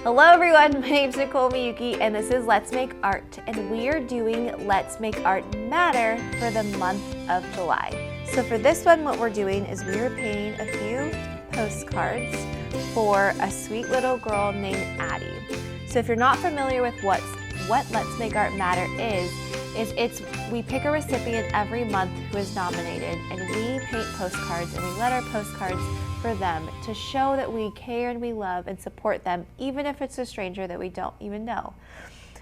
Hello everyone, my name is Nicole Miyuki and this is Let's Make Art, and we are doing Let's Make Art Matter for the month of July. So for this one, what we're doing is we are painting a few postcards for a sweet little girl named Addy. So if you're not familiar with what Let's Make Art Matter is we pick a recipient every month who is nominated, and we paint postcards and we let our postcards for them to show that we care and we love and support them, even if it's a stranger that we don't even know.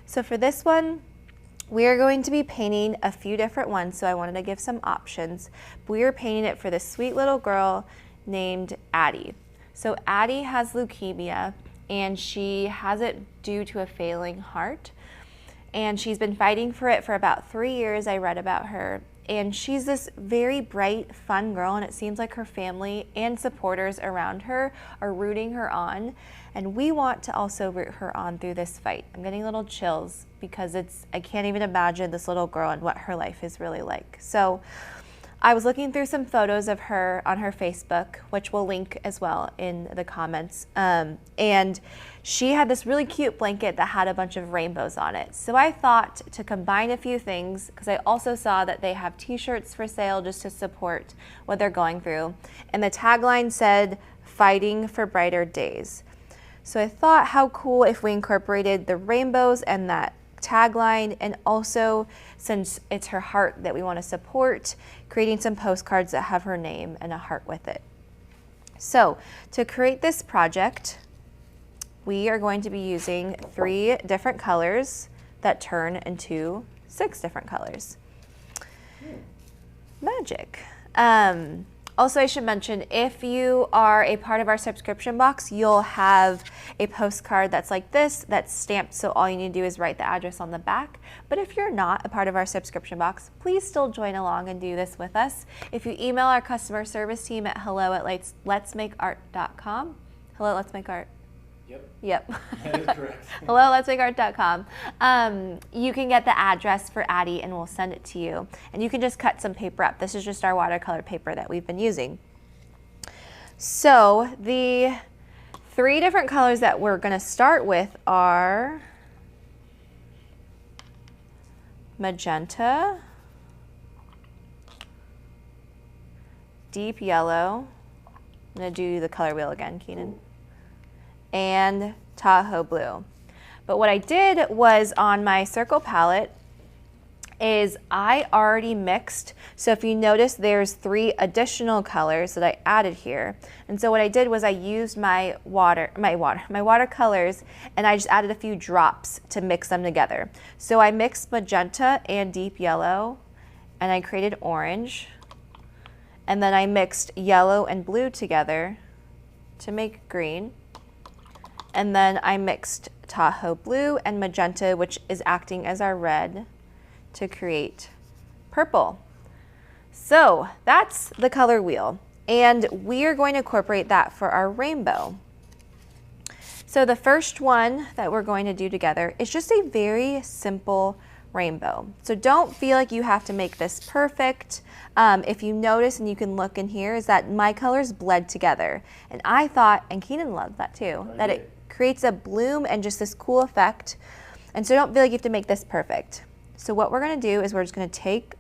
So for this one, we are going to be painting a few different ones, so I wanted to give some options. We are painting it for this sweet little girl named Addy. So Addy has leukemia, and she has it due to a failing heart. And she's been fighting for it for about 3 years. I read about her. And she's this very bright, fun girl, and it seems like her family and supporters around her are rooting her on. And we want to also root her on through this fight. I'm getting little chills because I can't even imagine this little girl and what her life is really like. So I was looking through some photos of her on her Facebook, which we'll link as well in the comments. And she had this really cute blanket that had a bunch of rainbows on it. So I thought to combine a few things, because I also saw that they have t-shirts for sale just to support what they're going through. And the tagline said, "Fighting for Brighter Days." So I thought how cool if we incorporated the rainbows and that tagline, and also, since it's her heart that we want to support, creating some postcards that have her name and a heart with it. So to create this project, we are going to be using 3 different colors that turn into 6 different colors. Magic. Also, I should mention, if you are a part of our subscription box, you'll have a postcard that's like this, that's stamped, so all you need to do is write the address on the back. But if you're not a part of our subscription box, please still join along and do this with us. If you email our customer service team at hello@letsmakeart.com. Hello, Let's Make Art. Yep. That is correct. Hello, letsmakeart.com. You can get the address for Addy and we'll send it to you. And you can just cut some paper up. This is just our watercolor paper that we've been using. So the 3 different colors that we're going to start with are magenta, deep yellow. I'm going to do the color wheel again, Keenan. And Tahoe blue. But what I did was, on my circle palette, is I already mixed. So if you notice, there's 3 additional colors that I added here. And so what I did was I used my watercolors, and I just added a few drops to mix them together. So I mixed magenta and deep yellow, and I created orange. And then I mixed yellow and blue together to make green. And then I mixed Tahoe blue and magenta, which is acting as our red, to create purple. So that's the color wheel. And we are going to incorporate that for our rainbow. So the first one that we're going to do together is just a very simple rainbow. So don't feel like you have to make this perfect. If you notice, and you can look in here, is that my colors bled together. And I thought, and Keenan loved that too, that it creates a bloom and just this cool effect. And so don't feel like you have to make this perfect. So what we're going to do is we're just going to take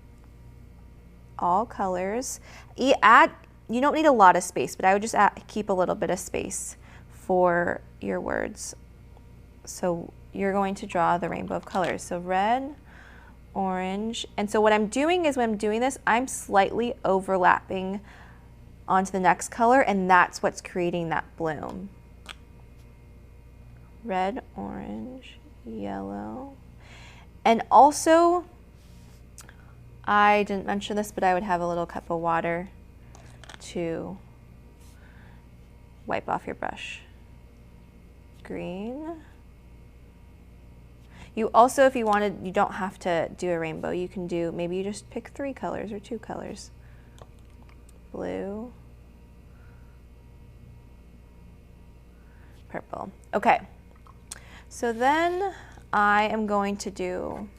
all colors. You don't need a lot of space, but I would just keep a little bit of space for your words. So you're going to draw the rainbow of colors. So red, orange. And so what I'm doing is, when I'm doing this, I'm slightly overlapping onto the next color, and that's what's creating that bloom. Red, orange, yellow. And also, I didn't mention this, but I would have a little cup of water to wipe off your brush. Green. You also, if you wanted, you don't have to do a rainbow. You can do, maybe you just pick 3 colors or 2 colors. Blue. Purple. Okay. So then I am going to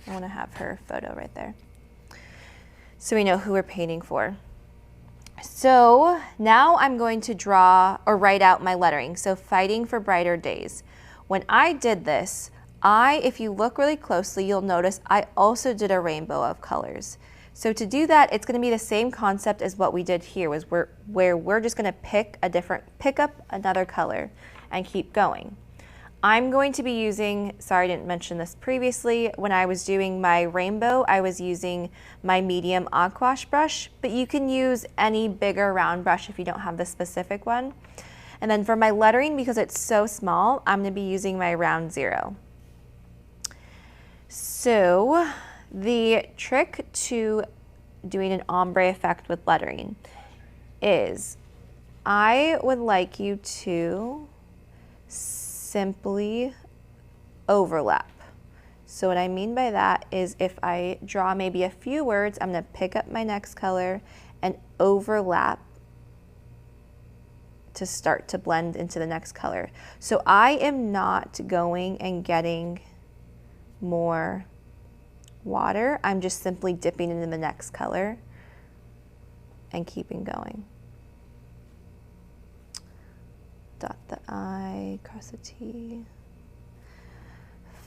I want to have her photo right there, so we know who we're painting for. So now I'm going to draw or write out my lettering. So fighting for brighter days. when I did this, if you look really closely, you'll notice I also did a rainbow of colors. So to do that, it's going to be the same concept as what we did here, was where we're just going to pick up another color and keep going. I'm going to be using, sorry I didn't mention this previously, when I was doing my rainbow, I was using my medium aquash brush, but you can use any bigger round brush if you don't have the specific one. And then for my lettering, because it's so small, I'm going to be using my round 0. So the trick to doing an ombre effect with lettering is I would like you to simply overlap. So what I mean by that is if I draw maybe a few words, I'm going to pick up my next color and overlap to start to blend into the next color. So I am not going and getting more water. I'm just simply dipping into the next color and keeping going. Dot the I, cross the T.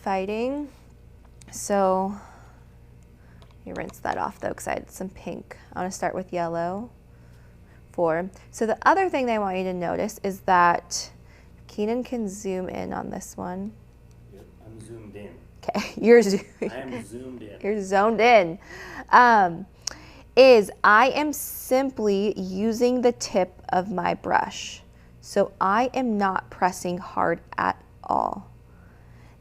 Fighting. So you rinse that off though, because I had some pink. I want to start with yellow. 4. So the other thing that I want you to notice is that Keenan can zoom in on this one. Yep, I'm zoomed in. Okay, I am zoomed in. You're zoned in. Is I am simply using the tip of my brush. So I am not pressing hard at all.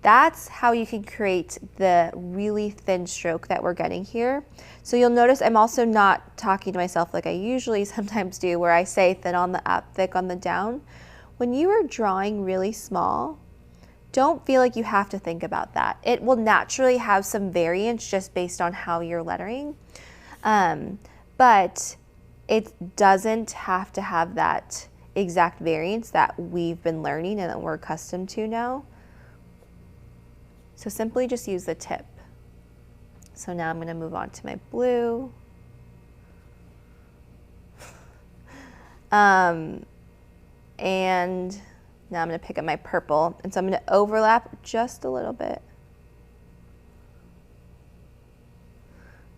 That's how you can create the really thin stroke that we're getting here. So you'll notice I'm also not talking to myself like I usually sometimes do, where I say thin on the up, thick on the down. When you are drawing really small, don't feel like you have to think about that. It will naturally have some variance just based on how you're lettering. But it doesn't have to have that exact variance that we've been learning and that we're accustomed to now. So simply just use the tip. So now I'm going to move on to my blue. And now I'm going to pick up my purple. And so I'm going to overlap just a little bit.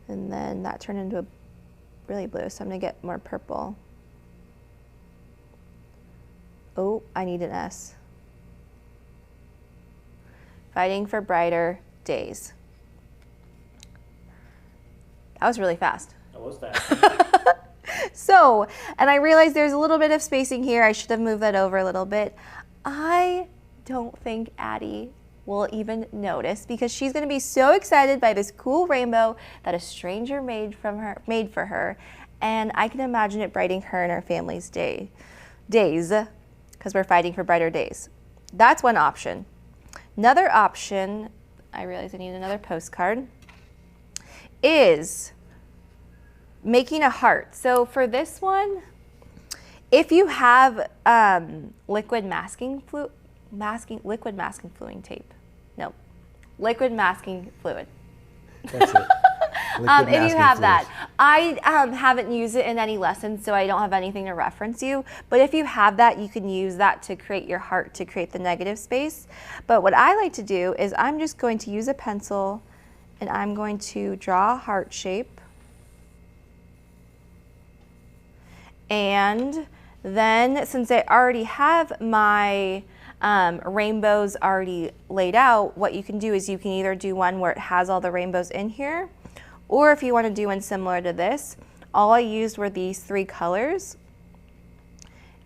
And then that turned into a really blue, so I'm going to get more purple. Oh, I need an S. Fighting for brighter days. That was really fast. That was fast. So, and I realized there's a little bit of spacing here. I should have moved that over a little bit. I don't think Addy will even notice because she's going to be so excited by this cool rainbow that a stranger made for her. And I can imagine it brightening her and her family's days because we're fighting for brighter days. That's one option. Another option, I realize I need another postcard, is making a heart. So for this one, if you have liquid masking fluid tape. No, liquid masking fluid. That's it. If you have that. I haven't used it in any lessons, so I don't have anything to reference you. But if you have that, you can use that to create your heart, to create the negative space. But what I like to do is I'm just going to use a pencil and I'm going to draw a heart shape. And then since I already have my rainbows already laid out, what you can do is you can either do one where it has all the rainbows in here, or if you want to do one similar to this, all I used were these 3 colors.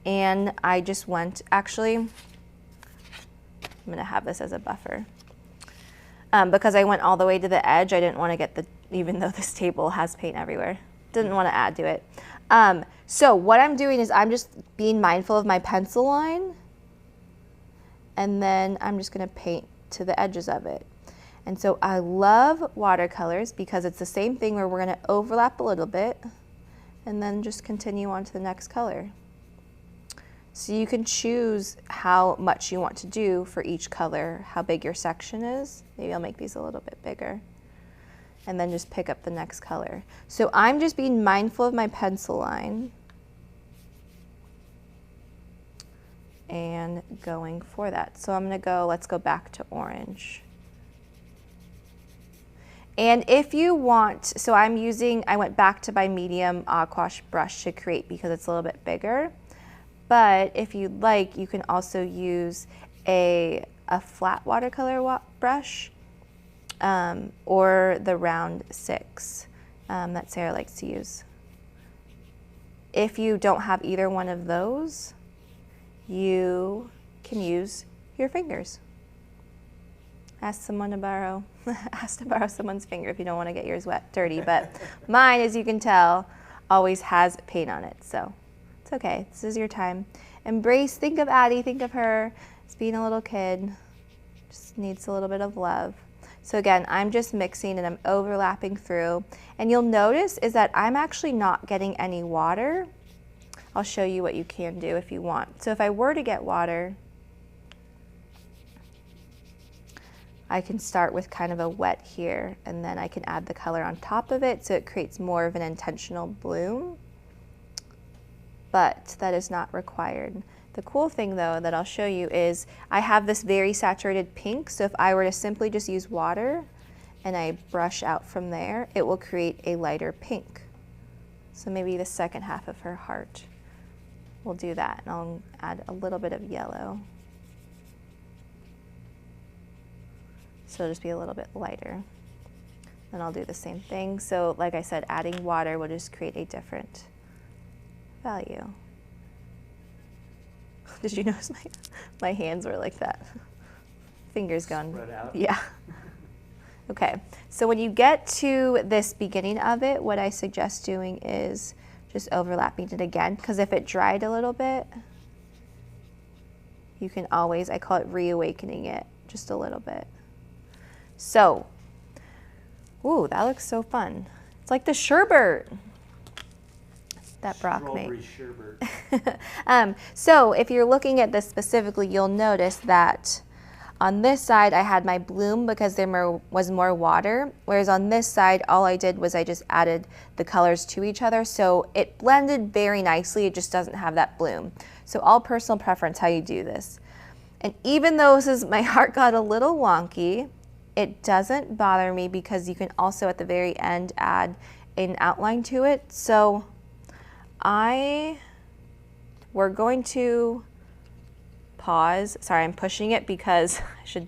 And I just went, actually, I'm going to have this as a buffer. Because I went all the way to the edge, I didn't want to get even though this table has paint everywhere, didn't want to add to it. So what I'm doing is I'm just being mindful of my pencil line. And then I'm just going to paint to the edges of it. And so I love watercolors because it's the same thing where we're going to overlap a little bit and then just continue on to the next color. So you can choose how much you want to do for each color, how big your section is. Maybe I'll make these a little bit bigger. And then just pick up the next color. So I'm just being mindful of my pencil line. and going for that. So I'm going to go, let's go back to orange. And if you want, so I went back to my medium aquash brush to create because it's a little bit bigger. But if you'd like, you can also use a flat watercolor brush or the round 6 that Sarah likes to use. If you don't have either one of those, you can use your fingers. Ask someone to borrow, ask to borrow someone's finger if you don't want to get yours dirty. But mine, as you can tell, always has paint on it. So it's okay. This is your time. Embrace, think of Addy, think of her as being a little kid. Just needs a little bit of love. So again, I'm just mixing and I'm overlapping through. And you'll notice is that I'm actually not getting any water. I'll show you what you can do if you want. So if I were to get water, I can start with kind of a wet here, and then I can add the color on top of it so it creates more of an intentional bloom. But that is not required. The cool thing though that I'll show you is I have this very saturated pink, so if I were to simply just use water and I brush out from there, it will create a lighter pink. So maybe the second half of her heart will do that, and I'll add a little bit of yellow. So it'll just be a little bit lighter. Then I'll do the same thing. So like I said, adding water will just create a different value. Did you notice my hands were like that? Fingers gone. Spread out. Yeah. Okay, so when you get to this beginning of it, what I suggest doing is just overlapping it again, because if it dried a little bit, you can always, I call it reawakening it just a little bit. So, ooh, that looks so fun. It's like the sherbet that Brock made. Sherbet. So if you're looking at this specifically, you'll notice that on this side I had my bloom because there was more water, whereas on this side all I did was I just added the colors to each other, so it blended very nicely. It just doesn't have that bloom. So all personal preference how you do this. And even though my heart got a little wonky, it doesn't bother me because you can also at the very end add an outline to it. So we're going to pause. Sorry, I'm pushing it because I should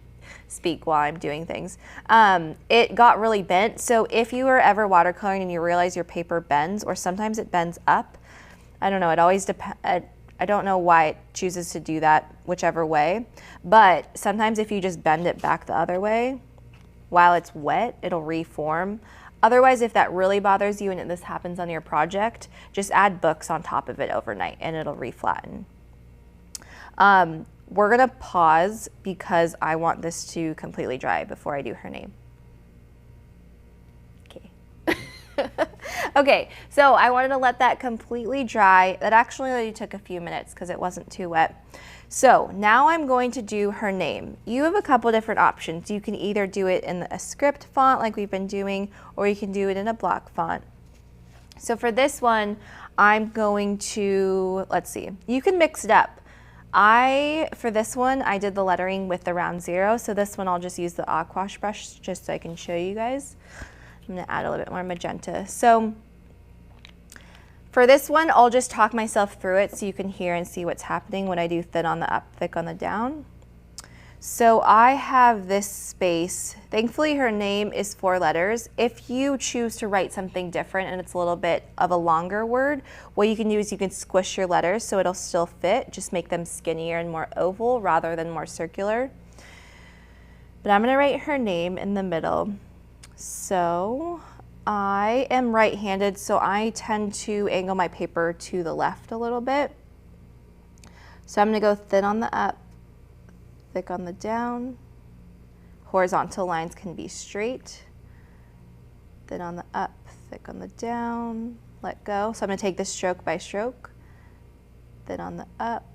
speak while I'm doing things. It got really bent. So if you are ever watercoloring and you realize your paper bends, or sometimes it bends up, I don't know, it always depends. I don't know why it chooses to do that whichever way, but sometimes if you just bend it back the other way, while it's wet, it'll reform. Otherwise, if that really bothers you and this happens on your project, just add books on top of it overnight and it'll reflatten. We're gonna pause because I want this to completely dry before I do her name. Okay. Okay, so I wanted to let that completely dry. That actually only took a few minutes because it wasn't too wet. So now I'm going to do her name. You have a couple different options. You can either do it in a script font like we've been doing, or you can do it in a block font. So for this one, I'm going to, let's see, you can mix it up. For this one, I did the lettering with the round 0. So this one, I'll just use the aquash brush just so I can show you guys. I'm gonna add a little bit more magenta. So for this one, I'll just talk myself through it so you can hear and see what's happening when I do thin on the up, thick on the down. So I have this space. Thankfully, her name is 4 letters. If you choose to write something different and it's a little bit of a longer word, what you can do is you can squish your letters so it'll still fit, just make them skinnier and more oval rather than more circular. But I'm gonna write her name in the middle. So I am right-handed, so I tend to angle my paper to the left a little bit. So I'm gonna go thin on the up, thick on the down. Horizontal lines can be straight. Thin on the up, thick on the down, let go. So I'm gonna take this stroke by stroke. Thin on the up,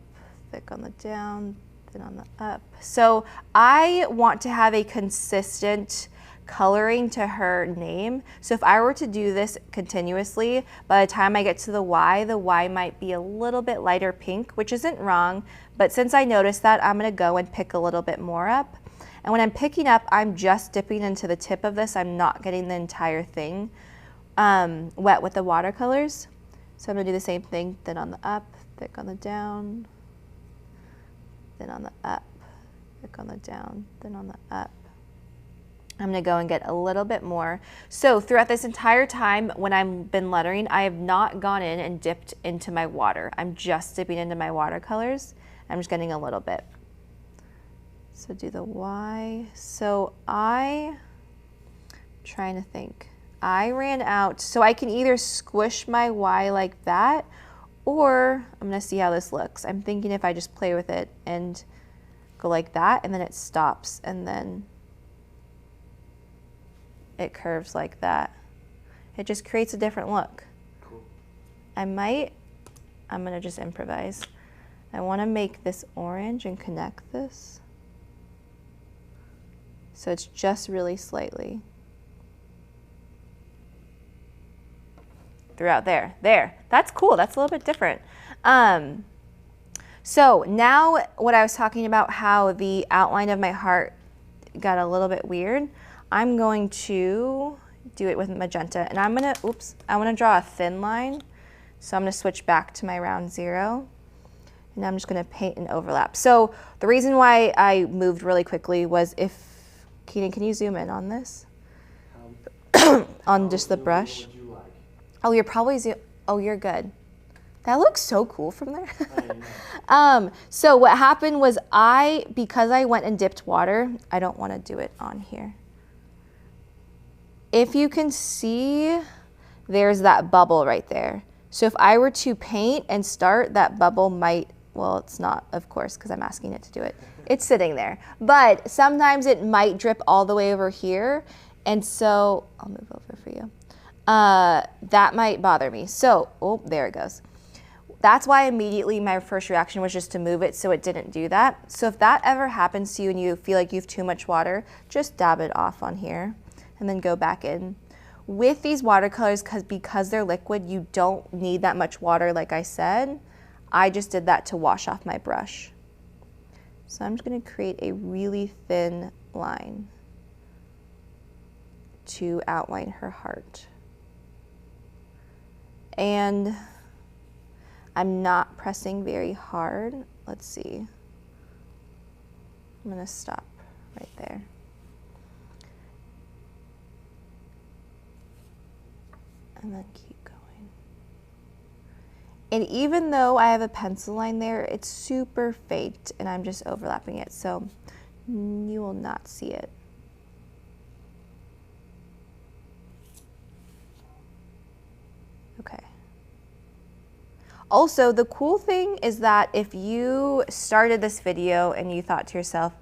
thick on the down, thin on the up. So I want to have a consistent coloring to her name. So if I were to do this continuously, by the time I get to the Y might be a little bit lighter pink, which isn't wrong. But since I noticed that, I'm gonna go and pick a little bit more up. And when I'm picking up, I'm just dipping into the tip of this. I'm not getting the entire thing wet with the watercolors. So I'm gonna do the same thing, then on the up, thick on the down, then on the up, thick on the down, then on the up. I'm gonna go and get a little bit more. So throughout this entire time when I've been lettering, I have not gone in and dipped into my water. I'm just dipping into my watercolors. I'm just getting a little bit. So do the Y. So trying to think. I ran out, so I can either squish my Y like that, or I'm gonna see how this looks. I'm thinking if I just play with it and go like that, and then it stops, and then it curves like that. It just creates a different look. Cool. I'm gonna just improvise. I wanna make this orange and connect this. So it's just really slightly. Throughout there. That's cool, that's a little bit different. So now what I was talking about, how the outline of my heart got a little bit weird, I'm going to do it with magenta, and I wanna draw a thin line. So I'm gonna switch back to my round 0, and I'm just gonna paint and overlap. So the reason why I moved really quickly was Keenan, can you zoom in on this? On just the brush? What would you like? Oh, you're probably you're good. That looks so cool from there. So what happened was because I went and dipped water, I don't want to do it on here. If you can see, there's that bubble right there. So if I were to paint and start, that bubble might, well, it's not, of course, because I'm asking it to do it. It's sitting there. But sometimes it might drip all the way over here. And so, I'll move over for you. That might bother me. So, oh, there it goes. That's why immediately my first reaction was just to move it so it didn't do that. So if that ever happens to you and you feel like you have too much water, just dab it off on here and then go back in. With these watercolors, because they're liquid, you don't need that much water, like I said. I just did that to wash off my brush. So I'm just gonna create a really thin line to outline her heart. And I'm not pressing very hard. Let's see. I'm gonna stop right there. And then keep going. And even though I have a pencil line there, it's super faked and I'm just overlapping it, so you will not see it. Okay. Also, the cool thing is that if you started this video and you thought to yourself,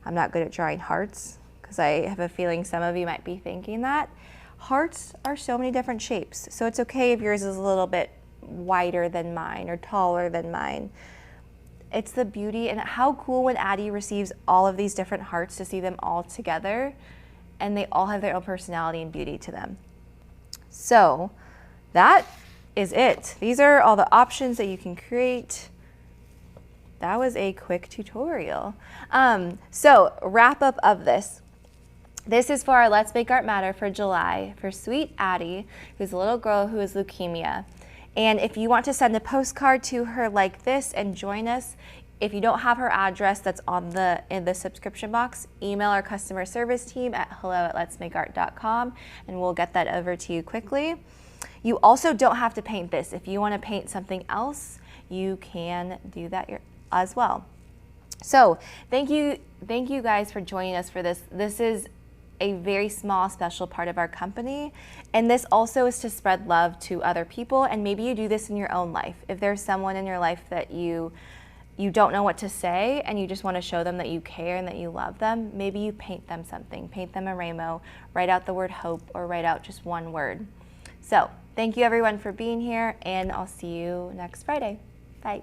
I'm not good at drawing hearts, because I have a feeling some of you might be thinking that, hearts are so many different shapes. So it's okay if yours is a little bit wider than mine or taller than mine. It's the beauty, and how cool when Addy receives all of these different hearts to see them all together, and they all have their own personality and beauty to them. So that is it. These are all the options that you can create. That was a quick tutorial. So wrap up of this. This is for our Let's Make Art Matter for July for sweet Addy, who's a little girl who has leukemia. And if you want to send a postcard to her like this and join us, if you don't have her address that's in the subscription box, email our customer service team at hello@letsmakeart.com and we'll get that over to you quickly. You also don't have to paint this. If you want to paint something else, you can do that as well. So thank you guys for joining us for this. This is a very small, special part of our company. And this also is to spread love to other people. And maybe you do this in your own life. If there's someone in your life that you don't know what to say and you just want to show them that you care and that you love them, maybe you paint them something. Paint them a rainbow, write out the word hope, or write out just one word. So thank you everyone for being here, and I'll see you next Friday. Bye.